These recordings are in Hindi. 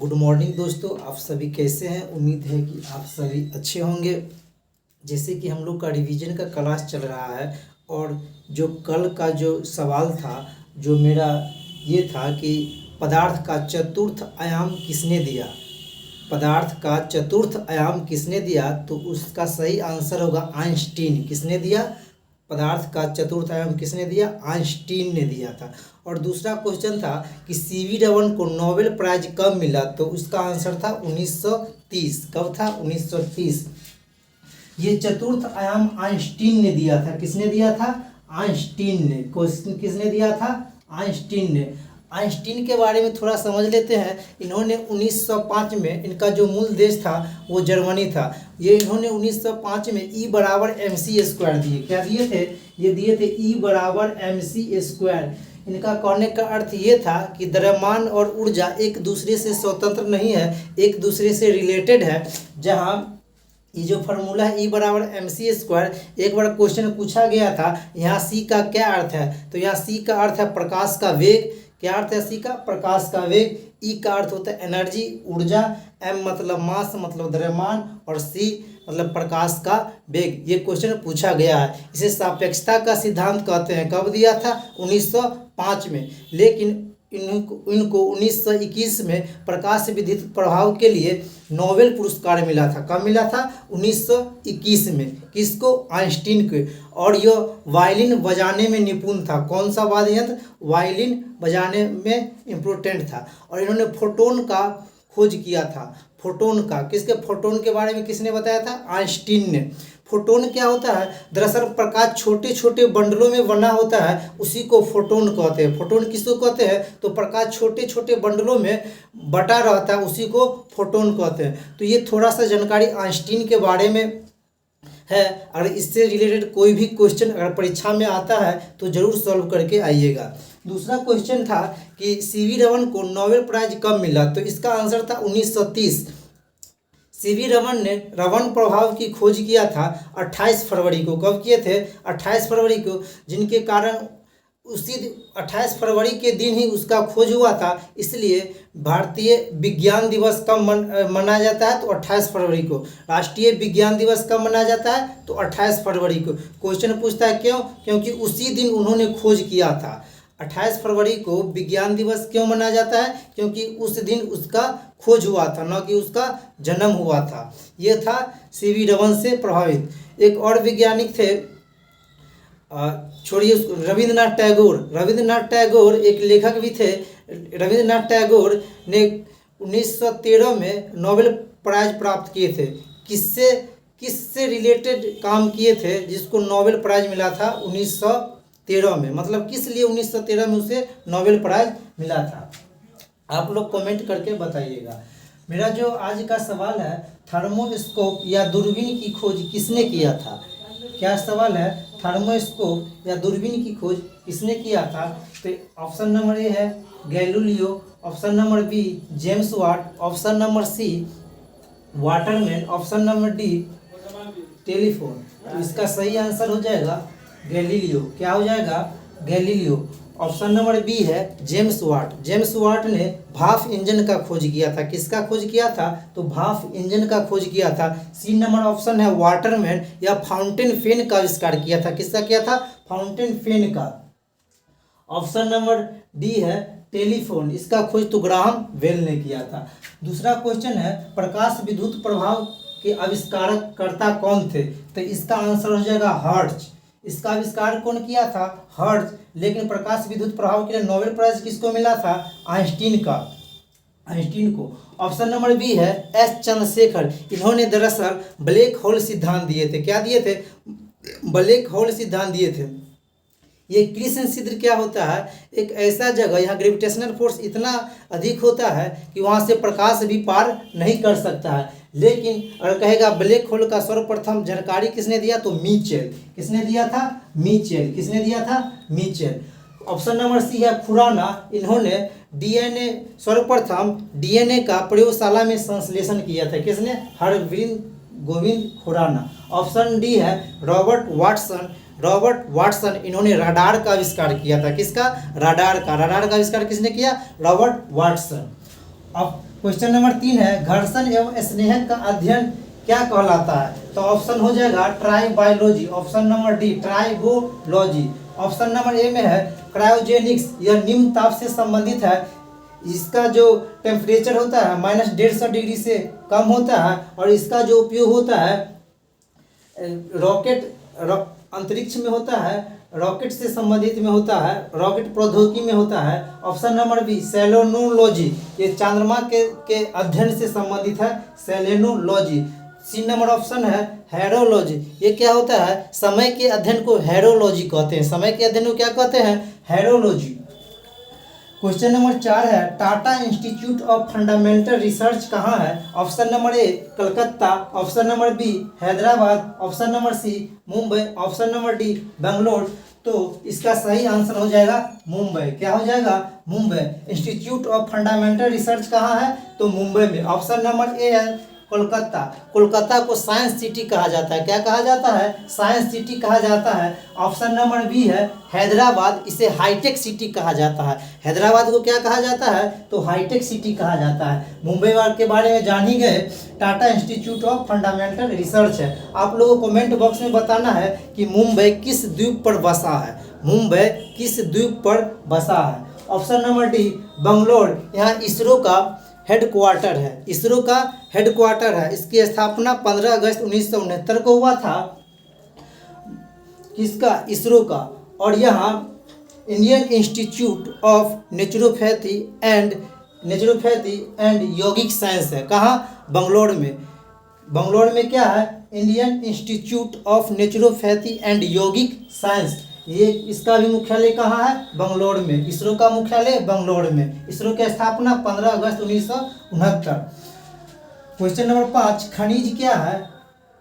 गुड मॉर्निंग दोस्तों, आप सभी कैसे हैं। उम्मीद है कि आप सभी अच्छे होंगे। जैसे कि हम लोग का रिवीजन का क्लास चल रहा है और जो कल का जो सवाल था जो मेरा ये था कि पदार्थ का चतुर्थ आयाम किसने दिया। पदार्थ का चतुर्थ आयाम किसने दिया, तो उसका सही आंसर होगा आइंस्टीन। किसने दिया? पदार्थ का चतुर्थ आयाम किसने दिया? आइंस्टीन ने दिया था। और दूसरा क्वेश्चन था कि सीवी रमन को नोबेल प्राइज कब मिला, तो उसका आंसर था 1930। कब था? 1930। ये चतुर्थ आयाम आइंस्टीन ने दिया था। किसने दिया था? आइंस्टीन ने। क्वेश्चन किसने दिया था? आइंस्टीन ने। आइंस्टीन के बारे में थोड़ा समझ लेते हैं। इन्होंने 1905 में, इनका जो मूल देश था वो जर्मनी था। ये इन्होंने 1905 में E बराबर mc² दिए। क्या दिए थे? ये दिए थे E बराबर mc²। इनका कहने का अर्थ ये था कि द्रव्यमान और ऊर्जा एक दूसरे से स्वतंत्र नहीं है, एक दूसरे से रिलेटेड है। जहाँ ये जो फार्मूला है E बराबर mc², एक बार क्वेश्चन पूछा गया था यहाँ C का क्या अर्थ है, तो यहाँ C का अर्थ है प्रकाश का वेग। क्या अर्थ है C का? प्रकाश का वेग। E का अर्थ होता है एनर्जी, ऊर्जा। M मतलब मास मतलब द्रव्यमान, और C मतलब प्रकाश का वेग। ये क्वेश्चन पूछा गया है। इसे सापेक्षता का सिद्धांत कहते हैं। कब दिया था? 1905 में। लेकिन इनको 1921 में प्रकाश विद्युत प्रभाव के लिए नोबेल पुरस्कार मिला था। कब मिला था? 1921 में। किसको? आइंस्टीन को। और यह वायलिन बजाने में निपुण था। कौन सा वाद्य यंत्र? वायलिन बजाने में इम्पोर्टेंट था। और इन्होंने फोटोन का खोज किया था। फोटोन का, किसके? फोटोन के बारे में किसने बताया था? आइंस्टीन ने। फोटोन क्या होता है? दरअसल प्रकाश छोटे छोटे बंडलों में बना होता है, उसी को फोटोन कहते हैं। फोटोन किसको कहते हैं? तो प्रकाश छोटे छोटे बंडलों में बटा रहता है, उसी को फोटोन कहते हैं। तो ये थोड़ा सा जानकारी आइंस्टीन के बारे में है। अगर इससे रिलेटेड कोई भी क्वेश्चन अगर परीक्षा में आता है तो जरूर सॉल्व करके आइएगा। दूसरा क्वेश्चन था कि सीवी रमन को नोबेल प्राइज कब मिला, तो इसका आंसर था 1930। सीवी रमन ने रमन प्रभाव की खोज किया था 28 फरवरी को। कब किए थे? 28 फरवरी को, जिनके कारण उसी 28 फरवरी के दिन ही उसका खोज हुआ था। इसलिए भारतीय विज्ञान दिवस कब मनाया जाता है? तो 28 फरवरी को। राष्ट्रीय विज्ञान दिवस कब मनाया जाता है? तो 28 फरवरी को। क्वेश्चन पूछता है क्यों? क्योंकि उसी दिन उन्होंने खोज किया था। 28 फरवरी को विज्ञान दिवस क्यों मनाया जाता है? क्योंकि उस दिन उसका खोज हुआ था, न कि उसका जन्म हुआ था। ये था सीवी रमन से प्रभावित। एक और वैज्ञानिक थे, छोड़िए उसको, रविंद्रनाथ टैगोर। रविंद्रनाथ टैगोर एक लेखक भी थे। रविंद्रनाथ टैगोर ने 1913 में नोबेल प्राइज प्राप्त किए थे। किससे रिलेटेड काम किए थे जिसको नोबेल प्राइज मिला था 1913 में? मतलब किस लिए 1913 में उसे नोबेल प्राइज मिला था? आप लोग कमेंट करके बताइएगा। मेरा जो आज का सवाल है, थर्मोस्कोप या दूरबीन की खोज किसने किया था? क्या सवाल है? थर्मोस्कोप या दूरबीन की खोज किसने किया था? तो ऑप्शन नंबर ए है Galileo, option number B James Watt, option number C Waterman, option number D telephone. तो इसका सही आंसर हो जाएगा गैलीलियो। क्या हो जाएगा? गैलीलियो। ऑप्शन नंबर बी है जेम्स वाट। जेम्स वाट ने भाप इंजन का खोज किया था। किसका खोज किया था? तो भाप इंजन का खोज किया था। सी नंबर ऑप्शन है वाटरमैन या फाउंटेन फेन का आविष्कार किया था। किसका किया था? फाउंटेन फेन का। ऑप्शन नंबर डी है टेलीफोन। इसका खोज तो ग्राहम बेल ने किया था। दूसरा क्वेश्चन है प्रकाश विद्युत प्रभाव के आविष्कारकर्ता कौन थे? तो इसका आंसर हो जाएगा हर्ट्ज। इसका आविष्कार कौन किया था? हर्ट्ज। लेकिन प्रकाश विद्युत प्रभाव के लिए नोबेल प्राइज किसको मिला था? आइंस्टीन का। आइंस्टीन को। ऑप्शन नंबर बी है एस चंद्रशेखर। इन्होंने दरअसल ब्लैक होल सिद्धांत दिए थे। क्या दिए थे? ब्लैक होल सिद्धांत दिए थे। ये कृष्ण छिद्र क्या होता है? एक ऐसा जगह, यहाँ ग्रेविटेशनल फोर्स इतना अधिक होता है कि वहाँ से प्रकाश भी पार नहीं कर सकता है। लेकिन अगर कहेगा ब्लैक होल का सर्वप्रथम जानकारी किसने दिया, तो मीचेल। किसने दिया था? मीचेल। किसने दिया था? मीचेल। ऑप्शन नंबर सी है खुराना। इन्होंने डीएनए सर्वप्रथम डीएनए का प्रयोगशाला में संश्लेषण किया था। किसने? हरविंद गोविंद खुराना। ऑप्शन डी है रॉबर्ट वाटसन। रॉबर्ट वाटसन, इन्होंने रडार का आविष्कार किया था। किसका? रडार का। रडार का आविष्कार किसने किया? Robert Watson. अब क्वेश्चन नंबर 3 है, घर्षण एवं स्नेहक का अध्ययन क्या कहलाता है? तो ऑप्शन हो जाएगा tribology, option number D tribology. Option number A में है क्रायोजेनिक्स, यह निम्न ताप से संबंधित है, इसका जो टेम्परेचर होता है -150 डिग्री से कम होता है, और इसका जो उपयोग होता है अंतरिक्ष में होता है, रॉकेट से संबंधित में होता है, रॉकेट प्रौद्योगिकी में होता है। ऑप्शन नंबर बी सेलेनोलॉजी, ये चंद्रमा के अध्ययन से संबंधित है, सेलेनोलॉजी। सी नंबर ऑप्शन है हेरोलॉजी, ये क्या होता है? समय के अध्ययन को हेरोलॉजी कहते हैं, समय के अध्ययन को क्या कहते हैं? हेरोलॉजी। क्वेश्चन नंबर 4 है, Tata institute of fundamental research कहाँ है? Option number A Calcutta, option number B Hyderabad, option number C Mumbai, option number D Bangalore. तो इसका सही आंसर हो जाएगा मुंबई। क्या हो जाएगा? Mumbai. Institute of fundamental research कहाँ है? तो मुंबई में। ऑप्शन नंबर ए है कोलकाता, कोलकाता को साइंस सिटी कहा जाता है। क्या कहा जाता है? साइंस सिटी कहा जाता है। ऑप्शन नंबर बी है हैदराबाद, इसे हाईटेक सिटी कहा जाता है। हैदराबाद को क्या कहा जाता है? तो हाईटेक सिटी कहा जाता है। मुंबई के बारे में जान ही गए, Tata institute of fundamental research है। आप लोगों को कमेंट बॉक्स में बताना है कि मुंबई किस द्वीप पर बसा है, मुंबई किस द्वीप पर बसा है। ऑप्शन नंबर डी बंगलोर, यहाँ इसरो का हेडक्वार्टर है, इसरो का हेडक्वार्टर है। इसकी स्थापना 15 अगस्त 1969 को हुआ था, किसका? इसरो का। और यहाँ Indian institute of naturopathy and यौगिक साइंस है। कहाँ? बंगलोर में। बंगलोर में क्या है? Indian institute of naturopathy and यौगिक साइंस। ये इसका भी मुख्यालय कहाँ है? बंगलोर में। इसरो का मुख्यालय बंगलोर में। इसरो की स्थापना 15 अगस्त 1969। क्वेश्चन नंबर 5, खनिज क्या है?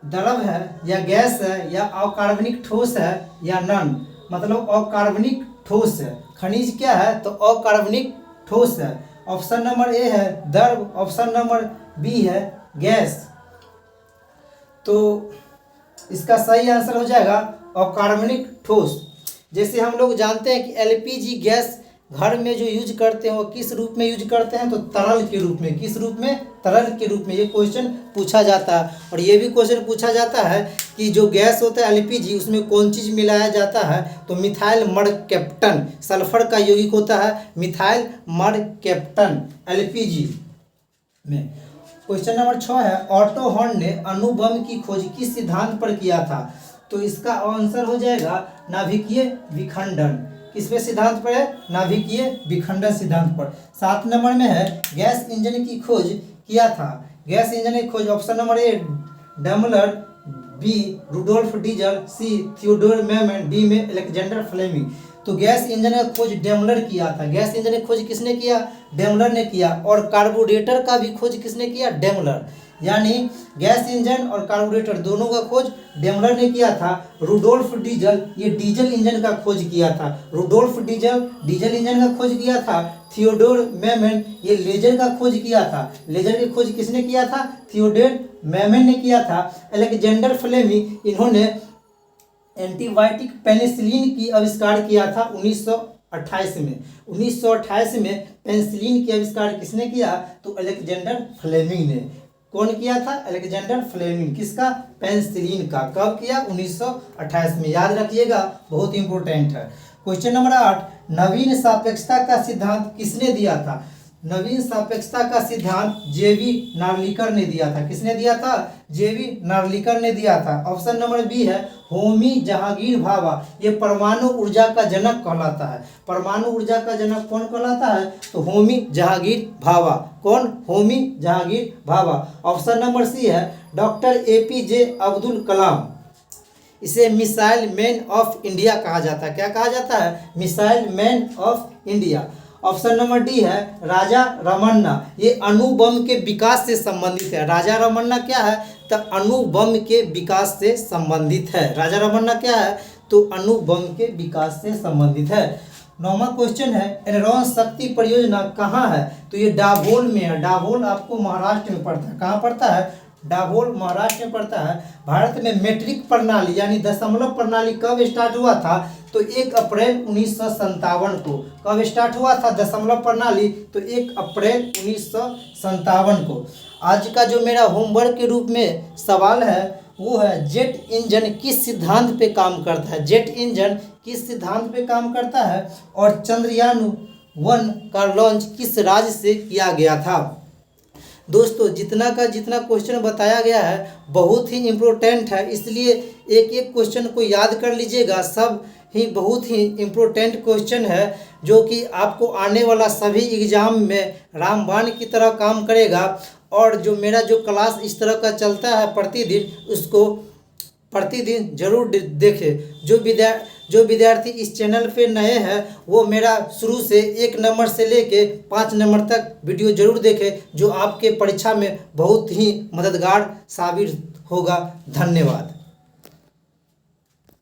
द्रव है या गैस है या अकार्बनिक ठोस है या नन? मतलब अकार्बनिक ठोस है। खनिज क्या है? तो अकार्बनिक ठोस है। ऑप्शन नंबर ए है द्रव, ऑप्शन नंबर बी है गैस। तो इसका सही आंसर हो जाएगा अकार्बनिक ठोस। जैसे हम लोग जानते हैं कि एलपीजी गैस घर में जो यूज करते हैं वो किस रूप में यूज करते हैं? तो तरल के रूप में। किस रूप में? तरल के रूप में। ये क्वेश्चन पूछा जाता है। और ये भी क्वेश्चन पूछा जाता है कि जो गैस होता है एलपीजी, उसमें कौन चीज़ मिलाया जाता है? तो मिथाइल मर्कैप्टन, सल्फर का यौगिक होता है मिथाइल मर्कैप्टन एलपीजी में। क्वेश्चन नंबर 6 है, ऑटो हॉर्न ने अणु बम की खोज किस सिद्धांत पर किया था? तो इसका आंसर हो जाएगा नाभिकीय विखंडन। किस पे सिद्धांत पर है? नाभिकीय विखंडन सिद्धांत पर। 7 नंबर में है, गैस इंजन की खोज किया था। गैस इंजन की खोज option number A Daimler, B Rudolf Diesel, C Theodore Maiman, D में अलेक्जेंडर फ्लेमिंग। तो गैस इंजन का खोज डेमलर किया था। गैस इंजन की खोज किसने किया? डेमलर ने किया। और कार्बोरेटर का भी खोज किसने किया? डेमलर। यानी गैस इंजन और कार्बोरेटर दोनों का खोज डेमलर ने किया था। रुडोल्फ डीजल, ये डीजल इंजन का खोज किया था। रुडोल्फ डीजल इंजन का खोज किया था। थियोडोर मैमन, ये लेजर का खोज किया था। लेजर की खोज किसने किया था? थियोडोर मैमन ने किया था। अलेक्जेंडर फ्लेमिंग, इन्होंने एंटीबायोटिक पेनिसिलिन की आविष्कार किया था 1928 में। 1928 में पेनिसिलिन की आविष्कार किसने किया? तो अलेक्जेंडर फ्लेमिंग ने। कौन किया था? Alexander Fleming. किसका? पेनिसिलिन का। कब किया? 1928 में। याद रखिएगा, बहुत इंपॉर्टेंट है। क्वेश्चन नंबर 8, नवीन सापेक्षता का सिद्धांत किसने दिया था? नवीन सापेक्षता का सिद्धांत जेवी नार्लिकर ने दिया था। किसने दिया था? जेवी नार्लिकर ने दिया था। ऑप्शन नंबर बी है होमी जहांगीर भाभा, ये परमाणु ऊर्जा का जनक कहलाता है। परमाणु ऊर्जा का जनक कौन कहलाता है? तो होमी जहांगीर भाभा। कौन? Homi Jehangir Bhabha. Option number C है डॉक्टर एपीजे अब्दुल कलाम, इसे मिसाइल मैन ऑफ इंडिया कहा जाता है। क्या कहा जाता है? Missile man of India. Option number D है राजा रमन्ना, ये अणु बम के विकास से संबंधित है। राजा रमन्ना क्या है? तो अणु बम के विकास से संबंधित है। राजा रमन्ना क्या है? तो अणु बम के विकास से संबंधित है। 9वां क्वेश्चन है, एनरॉन शक्ति परियोजना कहाँ है? तो ये डाभोल में है। डाभोल आपको महाराष्ट्र में पड़ता है। कहाँ पड़ता है? दाभोल महाराष्ट्र में पड़ता है। भारत में मैट्रिक प्रणाली यानी दशमलव प्रणाली कब स्टार्ट हुआ था? तो 1 अप्रैल 1957 को। कब स्टार्ट हुआ था दशमलव प्रणाली? तो 1 अप्रैल 1957 को। आज का जो मेरा होमवर्क के रूप में सवाल है वो है, जेट इंजन किस सिद्धांत पे काम करता है? जेट इंजन किस सिद्धांत पे काम करता है? और चंद्रयान 1 का लॉन्च किस राज्य से किया गया था? दोस्तों जितना का जितना क्वेश्चन बताया गया है बहुत ही इम्पोर्टेंट है, इसलिए एक एक क्वेश्चन को याद कर लीजिएगा। सब ही बहुत ही इम्पोर्टेंट क्वेश्चन है जो कि आपको आने वाला सभी एग्जाम में रामबाण की तरह काम करेगा। और जो मेरा जो क्लास इस तरह का चलता है प्रतिदिन, उसको प्रतिदिन जरूर देखें। जो विद्यार्थी इस चैनल पे नए हैं वो मेरा शुरू से 1 नंबर से लेके 5 नंबर तक वीडियो जरूर देखें, जो आपके परीक्षा में बहुत ही मददगार साबित होगा। धन्यवाद।